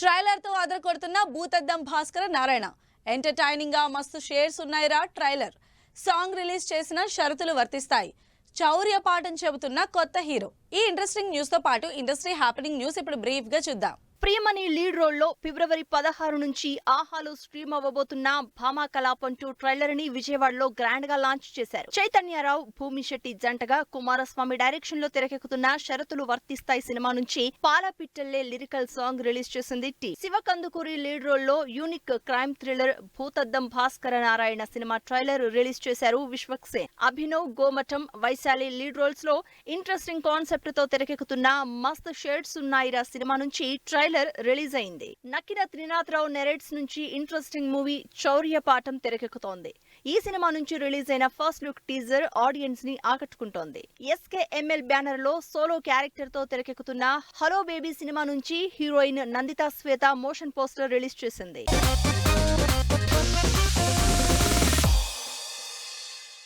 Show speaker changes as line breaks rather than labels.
Trailer తో అదర కొడుతున్న భూతద్దం Bhaskar Narayana. Entertaining గా మస్తు షేర్స్ ఉన్నాయిరా ట్రైలర్. సాంగ్ రిలీజ్ చేసిన షరతులు వర్తిస్తాయి. చౌర్య పాఠం చెబుతున్న కొత్త హీరో. ఈ ఇంట్రెస్టింగ్ న్యూస్ తో పాటు ఇండస్ట్రీ హ్యాపెనింగ్ న్యూస్ ఇప్పుడు బ్రీఫ్ గా చూద్దాం.
ప్రియమణి లీడ్ రోల్ లో ఫిబ్రవరి 16 నుంచి ఆహాలో స్ట్రీమ్ అవ్వబోతున్న భామా కలాపం 2 ట్రైలర్ ని విజయవాడలో గ్రాండ్ గా లాంచ్ చేశారు. చైతన్యరావు, భూమి శెట్టి జంటగా కుమారస్వామి డైరెక్షన్ లో తెరకెక్కుతున్న షరతులు వర్తిస్తాయి సినిమా నుంచి పాలపిట్టల్లే లిరికల్ సాంగ్ రిలీజ్ చేసింది టీ. శివకందుకూరి లీడ్ రోల్ లో unique crime thriller Bhoothaddam Bhaskar Narayana cinema trailer release చేశారు విశ్వక్సేన్. అభినవ్, గోమఠం, వైశాలి లీడ్ రోల్స్ లో ఇంట్రెస్టింగ్ కాన్సెప్ట్ తో తెరకెక్కుతున్న మస్త్ షేడ్స్ ఉన్నాయిరా సినిమా నుంచి ట్రైలర్ రిలీజ్ అయింది. నక్కిన త్రినాథరావు నెరేట్స్ నుంచి ఇంట్రెస్టింగ్ మూవీ చౌర్య పాఠం తెరకెక్కుతోంది. ఈ సినిమా నుంచి రిలీజ్ అయిన ఫస్ట్ లుక్ టీజర్ ఆడియన్స్ ని ఆకట్టుకుంటోంది. SKML బ్యానర్ లో సోలో క్యారెక్టర్ తో తెరకెక్కుతున్న హలో బేబీ సినిమా నుంచి హీరోయిన్ నందితా శ్వేత మోషన్ పోస్టర్ రిలీజ్ చేసింది.